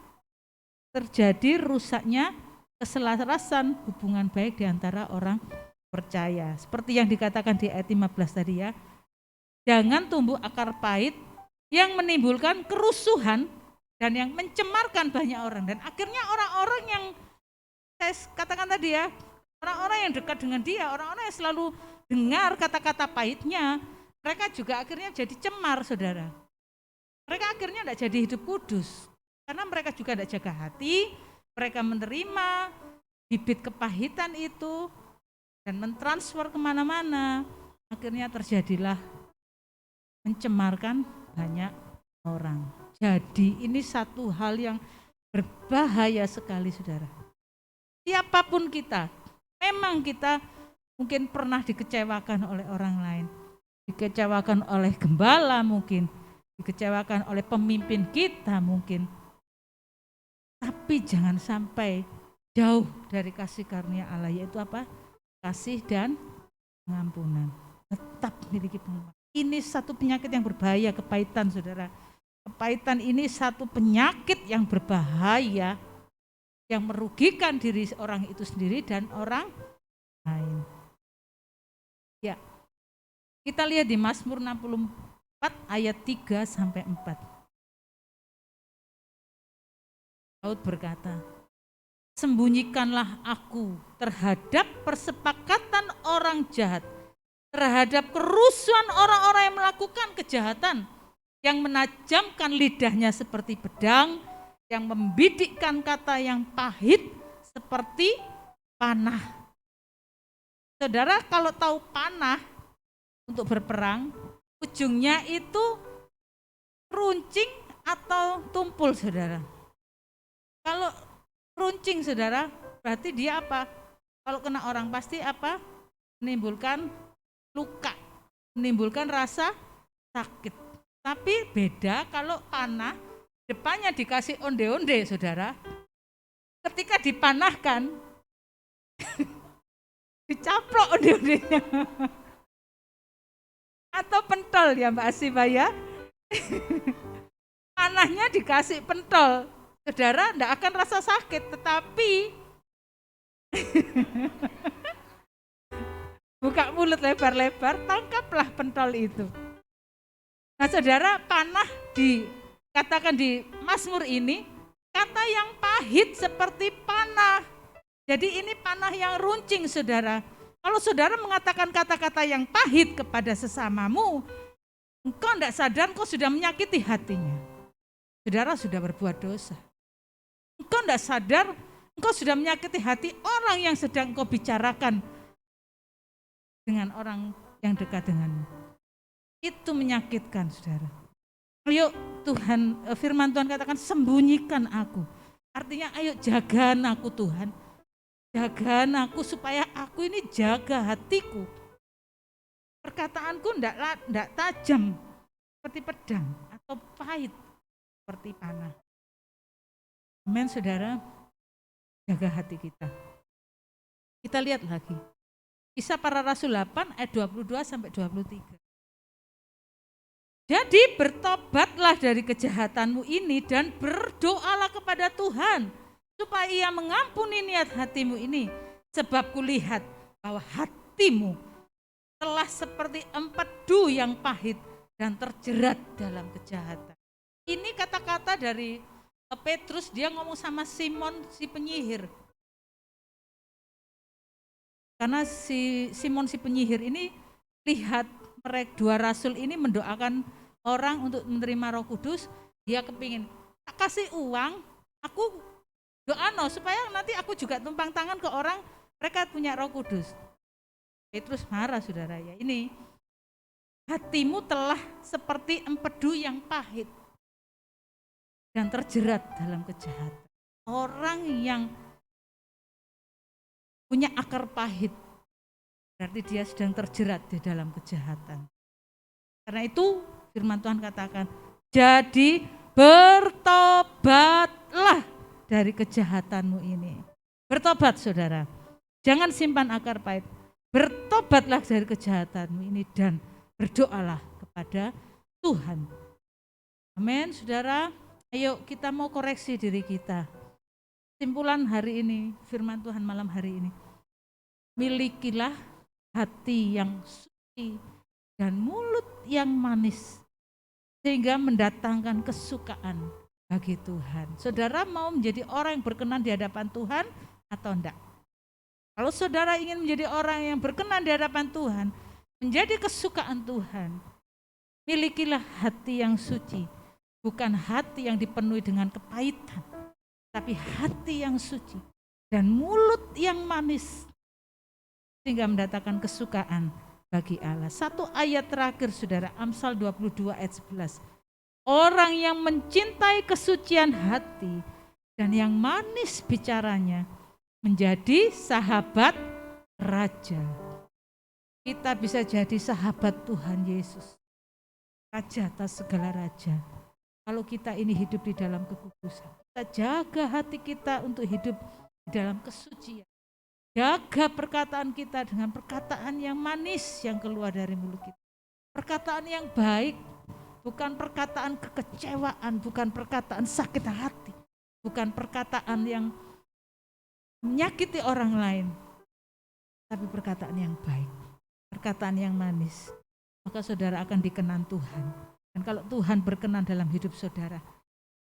terjadi rusaknya keselarasan hubungan baik di antara orang percaya. Seperti yang dikatakan di ayat 15 tadi ya, jangan tumbuh akar pahit yang menimbulkan kerusuhan dan yang mencemarkan banyak orang. Dan akhirnya orang-orang yang saya katakan tadi ya, orang-orang yang dekat dengan dia, orang-orang yang selalu dengar kata-kata pahitnya, mereka juga akhirnya jadi cemar saudara. Mereka akhirnya tidak jadi hidup kudus. Karena mereka juga tidak jaga hati, mereka menerima bibit kepahitan itu dan mentransfer kemana-mana. Akhirnya terjadilah mencemarkan banyak orang. Jadi ini satu hal yang berbahaya sekali saudara. Siapapun kita, memang kita mungkin pernah dikecewakan oleh orang lain. Dikecewakan oleh gembala mungkin, dikecewakan oleh pemimpin kita mungkin. Tapi jangan sampai jauh dari kasih karunia Allah, yaitu apa? Kasih dan pengampunan. Tetap miliki pengampunan. Ini satu penyakit yang berbahaya, kepahitan saudara. Kepahitan ini satu penyakit yang berbahaya, yang merugikan diri orang itu sendiri dan orang lain. Ya, kita lihat di Mazmur 64 ayat 3 sampai 4. Daud berkata, sembunyikanlah aku terhadap persepakatan orang jahat, terhadap kerusuhan orang-orang yang melakukan kejahatan, yang menajamkan lidahnya seperti pedang, yang membidikkan kata yang pahit seperti panah. Saudara kalau tahu panah untuk berperang, ujungnya itu runcing atau tumpul saudara. Kalau runcing saudara, berarti dia apa? Kalau kena orang pasti apa? Menimbulkan luka, menimbulkan rasa sakit. Tapi beda kalau panah, depannya dikasih onde-onde saudara. Ketika dipanahkan, dicaplok onde-ondenya. Atau pentol ya Mbak Asiba ya. Panahnya dikasih pentol. Saudara tidak akan rasa sakit, tetapi buka mulut lebar-lebar, tangkaplah pentol itu. Nah saudara, panah dikatakan di Mazmur ini, kata yang pahit seperti panah. Jadi ini panah yang runcing saudara. Kalau saudara mengatakan kata-kata yang pahit kepada sesamamu, engkau tidak sadar engkau sudah menyakiti hatinya. Saudara sudah berbuat dosa. Engkau tidak sadar engkau sudah menyakiti hati orang yang sedang engkau bicarakan dengan orang yang dekat denganmu. Itu menyakitkan saudara. Ayo Tuhan, firman Tuhan katakan sembunyikan aku. Artinya ayo jaga aku Tuhan. Jaga aku supaya aku ini jaga hatiku. Perkataanku tidak tajam seperti pedang atau pahit seperti panah. Amin saudara, jaga hati kita. Kita lihat lagi. Kisah Para Rasul 8 ayat 22 sampai 23. Jadi bertobatlah dari kejahatanmu ini dan berdoalah kepada Tuhan supaya Ia mengampuni niat hatimu ini, sebab kulihat bahwa hatimu telah seperti empedu yang pahit dan terjerat dalam kejahatan. Ini kata-kata dari Petrus, dia ngomong sama Simon si penyihir. Karena si Simon si penyihir ini lihat mereka dua rasul ini mendoakan orang untuk menerima Roh Kudus, dia kepingin kasih uang, aku doa supaya nanti aku juga tumpang tangan ke orang mereka punya Roh Kudus. Petrus marah saudara ya. Ini hatimu telah seperti empedu yang pahit dan terjerat dalam kejahatan. Orang yang punya akar pahit berarti dia sedang terjerat di dalam kejahatan. Karena itu firman Tuhan katakan, jadi bertobatlah dari kejahatanmu ini. Bertobat saudara, jangan simpan akar pahit. Bertobatlah dari kejahatanmu ini dan berdoalah kepada Tuhan. Amin saudara, ayo kita mau koreksi diri kita. Simpulan hari ini, firman Tuhan malam hari ini. Milikilah hati yang suci dan mulut yang manis, sehingga mendatangkan kesukaan bagi Tuhan. Saudara mau menjadi orang yang berkenan di hadapan Tuhan atau enggak? Kalau saudara ingin menjadi orang yang berkenan di hadapan Tuhan, menjadi kesukaan Tuhan, milikilah hati yang suci, bukan hati yang dipenuhi dengan kepahitan, tapi hati yang suci dan mulut yang manis, sehingga mendatangkan kesukaan bagi Allah. Satu ayat terakhir saudara, Amsal 22 ayat 11. Orang yang mencintai kesucian hati dan yang manis bicaranya menjadi sahabat raja. Kita bisa jadi sahabat Tuhan Yesus, raja atas segala raja. Kalau kita ini hidup di dalam kekudusan, kita jaga hati kita untuk hidup di dalam kesucian. Jaga perkataan kita dengan perkataan yang manis yang keluar dari mulut kita. Perkataan yang baik, bukan perkataan kekecewaan, bukan perkataan sakit hati, bukan perkataan yang menyakiti orang lain, tapi perkataan yang baik, perkataan yang manis. Maka saudara akan dikenan Tuhan. Dan kalau Tuhan berkenan dalam hidup saudara,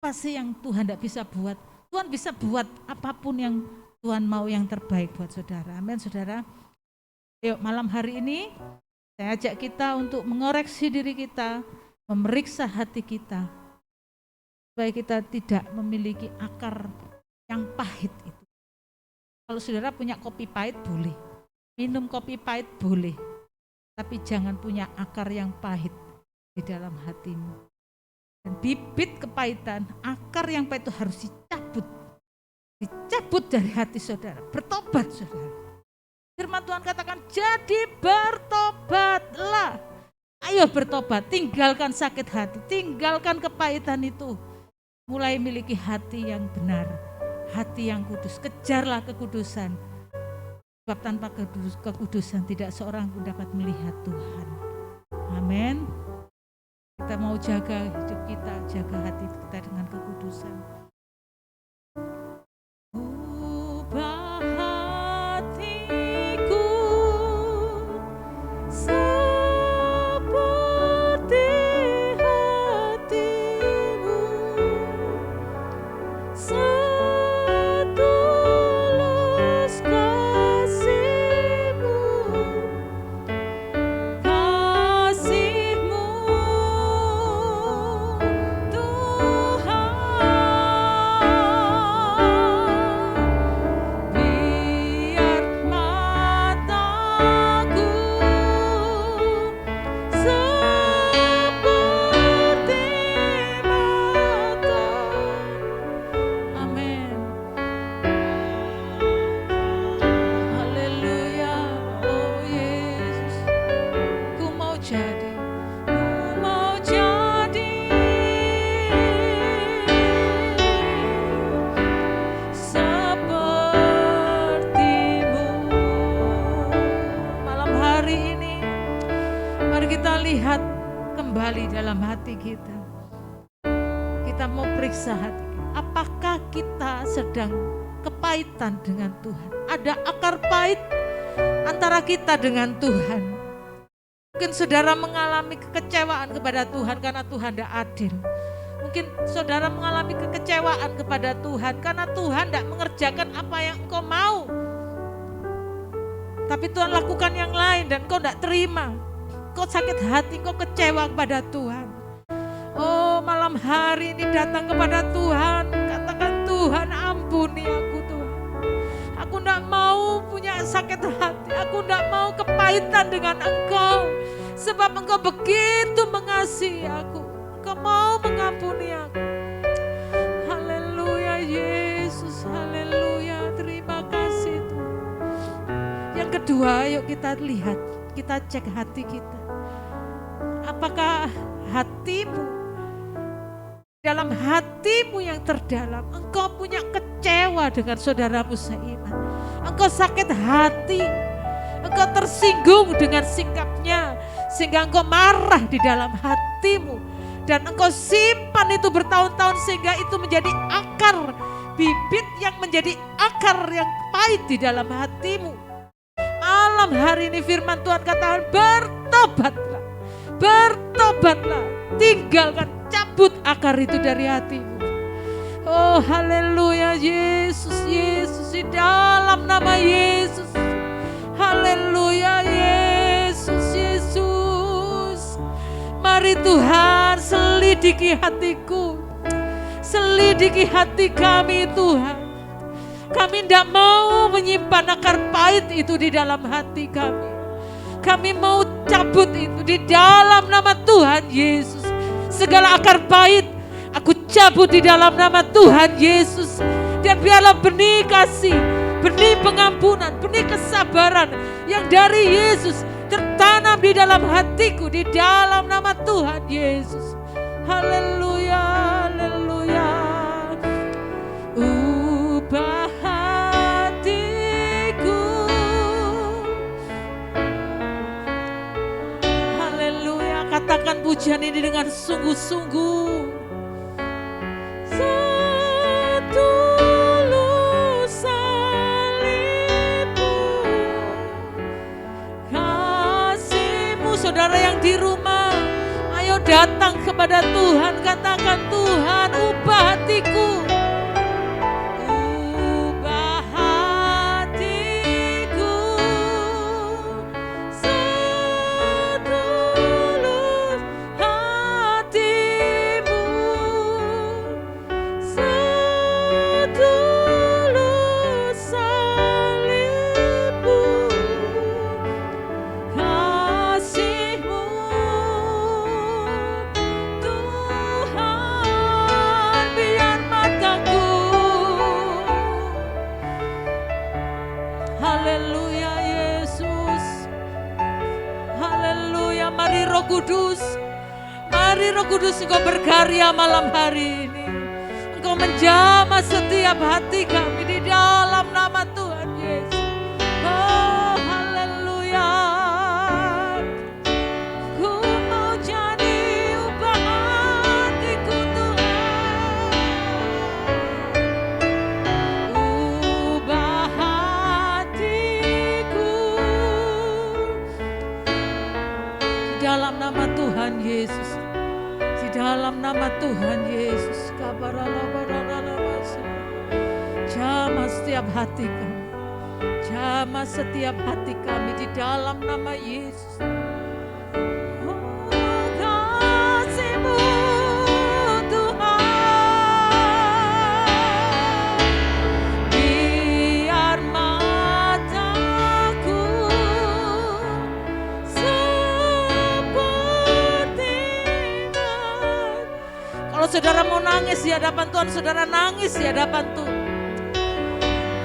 pasti yang Tuhan tidak bisa buat, Tuhan bisa buat apapun yang Tuhan mau yang terbaik buat saudara. Amin saudara. Yuk malam hari ini saya ajak kita untuk mengoreksi diri kita, memeriksa hati kita, supaya kita tidak memiliki akar yang pahit itu. Kalau saudara punya kopi pahit boleh, minum kopi pahit boleh, tapi jangan punya akar yang pahit di dalam hatimu. Dan bibit kepahitan, akar yang pahit itu harus dicabut dari hati saudara. Bertobat saudara. Firman Tuhan katakan, jadi bertobatlah. Ayo bertobat, tinggalkan sakit hati, tinggalkan kepahitan itu. Mulai miliki hati yang benar, hati yang kudus. Kejarlah kekudusan. Sebab tanpa kekudusan tidak seorang pun dapat melihat Tuhan. Amin. Kita mau jaga hidup kita, jaga hati kita dengan kekudusan. kita lihat kembali dalam hati kita. Kita mau periksa hati kita. Apakah kita sedang kepahitan dengan Tuhan? Ada akar pahit antara kita dengan Tuhan. Mungkin saudara mengalami kekecewaan kepada Tuhan karena Tuhan tidak adil. Mungkin saudara mengalami kekecewaan kepada Tuhan karena Tuhan tidak mengerjakan apa yang engkau mau. Tapi Tuhan lakukan yang lain dan engkau tidak terima. Engkau sakit hati, engkau kecewa kepada Tuhan. Oh, malam hari ini datang kepada Tuhan. Katakan, Tuhan ampuni aku Tuhan. Aku tidak mau punya sakit hati. Aku tidak mau kepahitan dengan Engkau. Sebab Engkau begitu mengasihi aku. Engkau mau mengampuni aku. Haleluya Yesus, haleluya. Terima kasih Tuhan. Yang kedua, yuk kita lihat. Kita cek hati kita. Apakah hatimu, dalam hatimu yang terdalam, engkau punya kecewa dengan saudaramu seiman. Engkau sakit hati, engkau tersinggung dengan sikapnya, sehingga engkau marah di dalam hatimu. Dan engkau simpan itu bertahun-tahun sehingga itu menjadi akar, bibit yang menjadi akar yang pahit di dalam hatimu. Malam hari ini firman Tuhan katakan, bertobatlah, bertobatlah, tinggalkan, cabut akar itu dari hatimu. Oh haleluya Yesus, Yesus, di dalam nama Yesus. Haleluya Yesus, Yesus. Mari Tuhan selidiki hatiku, selidiki hati kami Tuhan. Kami tidak mau menyimpan akar pahit itu di dalam hati kami. Kami mau cabut itu di dalam nama Tuhan Yesus. Segala akar pahit aku cabut di dalam nama Tuhan Yesus. Dan biarlah benih kasih, benih pengampunan, benih kesabaran yang dari Yesus tertanam di dalam hatiku di dalam nama Tuhan Yesus. Haleluya, haleluya. Ubah hatiku. Haleluya, katakan pujian ini dengan sungguh-sungguh. Setulus salibmu, kasih-Mu. Saudara yang di rumah, ayo datang kepada Tuhan, katakan, Tuhan ubah hatiku. Ubah hatiku, setulus hatimu, setulus salibmu, kasih-Mu Tuhan, biar mataku. Haleluya Yesus, haleluya. Mari Roh Kudus, mari Roh Kudus, Engkau berkarya malam hari ini. Engkau menjamah setiap hati kami di dalam nama Tuhan Yesus. Oh haleluya. Ku mau jadi ubah hatiku Tuhan. Ubah hatiku di dalam nama Tuhan Yesus. Di dalam nama Tuhan Yesus. Jamah setiap hati kami, jamah setiap hati kami di dalam nama Yesus. Oh, kasih-Mu Tuhan, biar mataku seperti ingat. Kalau saudara mau nangis di hadapan Tuhan, saudara nangis di hadapan Tuhan.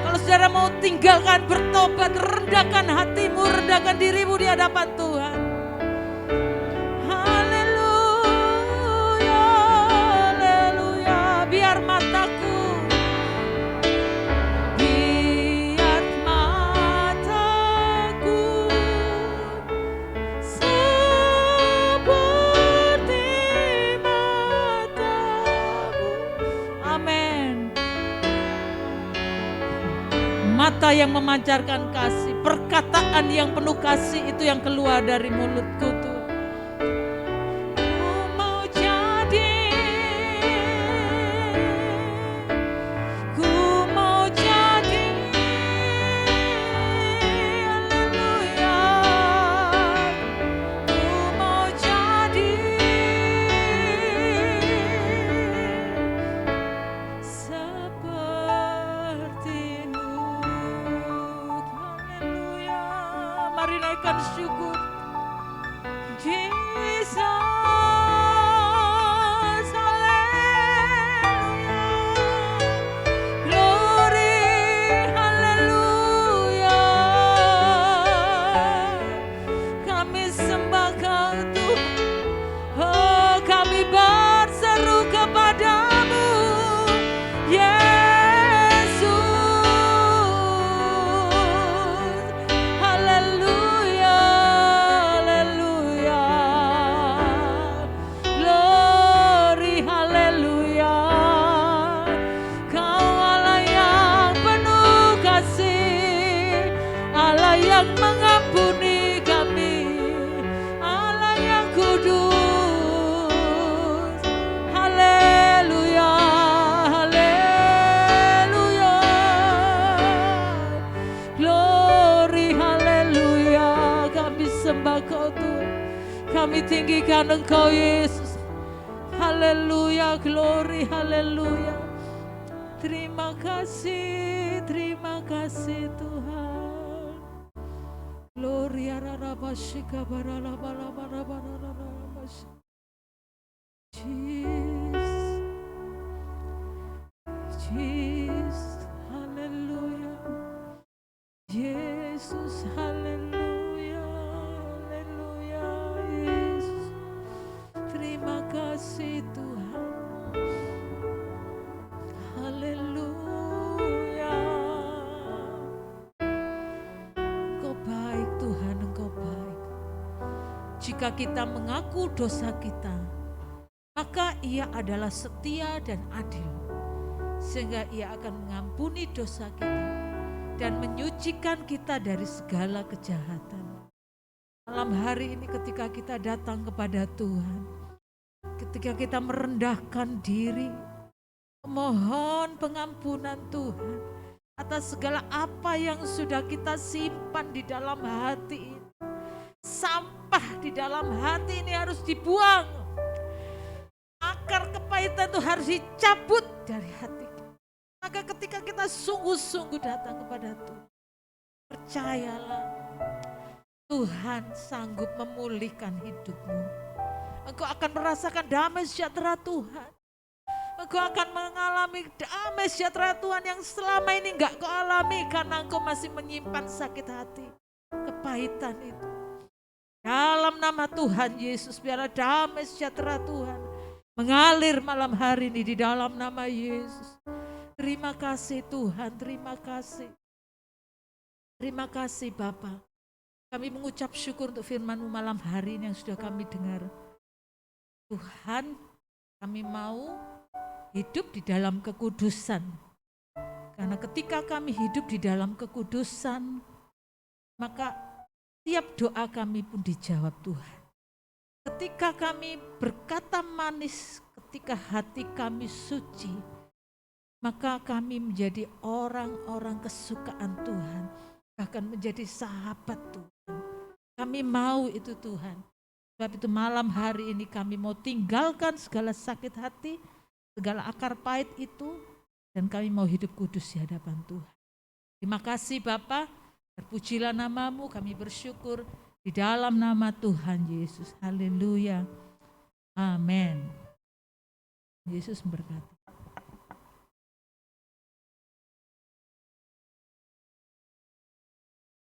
Kalau saudara mau tinggalkan, bertobat, rendahkan hatimu, rendahkan dirimu di hadapan Tuhan. Haleluya, haleluya. Biar mataku, biar mataku seperti kata-kata yang memancarkan kasih, perkataan yang penuh kasih itu yang keluar dari mulutku Tuhan. Syukur Jesus, haleluya, glory, haleluya, kami sembah Kau Tuhan, oh kami berseru kepadamu Yesus. Yang mengampuni kami, Allah yang kudus, haleluya, haleluya, glory, haleluya, kami sembah Kau Tuhan, kami tinggikan Engkau Yesus, haleluya, glory, haleluya, terima kasih Tuhan. Gloria rarabashika barala bala bala bala rarabash. Jesus, hallelujah. Jesus, hallelujah, hallelujah. Yesus, terima kasih Tuhan. Hallelujah. Jika kita mengaku dosa kita, maka Ia adalah setia dan adil, sehingga Ia akan mengampuni dosa kita dan menyucikan kita dari segala kejahatan. Malam hari ini ketika kita datang kepada Tuhan, ketika kita merendahkan diri, memohon pengampunan Tuhan atas segala apa yang sudah kita simpan di dalam hati ini. Sampah di dalam hati ini harus dibuang. Akar kepahitan itu harus dicabut dari hati kita. Maka ketika kita sungguh-sungguh datang kepada Tuhan, percayalah Tuhan sanggup memulihkan hidupmu. Engkau akan merasakan damai sejahtera Tuhan. Engkau akan mengalami damai sejahtera Tuhan yang selama ini enggak kau alami karena engkau masih menyimpan sakit hati, kepahitan itu. Dalam nama Tuhan Yesus, biarlah damai sejahtera Tuhan mengalir malam hari ini di dalam nama Yesus. Terima kasih Tuhan, terima kasih. Terima kasih Bapa. Kami mengucap syukur untuk firman-Mu malam hari ini yang sudah kami dengar. Tuhan, kami mau hidup di dalam kekudusan. Karena ketika kami hidup di dalam kekudusan, maka tiap doa kami pun dijawab Tuhan. Ketika kami berkata manis, ketika hati kami suci, maka kami menjadi orang-orang kesukaan Tuhan, bahkan menjadi sahabat Tuhan. Kami mau itu Tuhan. Sebab itu malam hari ini kami mau tinggalkan segala sakit hati, segala akar pahit itu, dan kami mau hidup kudus di hadapan Tuhan. Terima kasih Bapa. Terpujilah nama-Mu, kami bersyukur di dalam nama Tuhan Yesus. Haleluya. Amin. Yesus memberkati.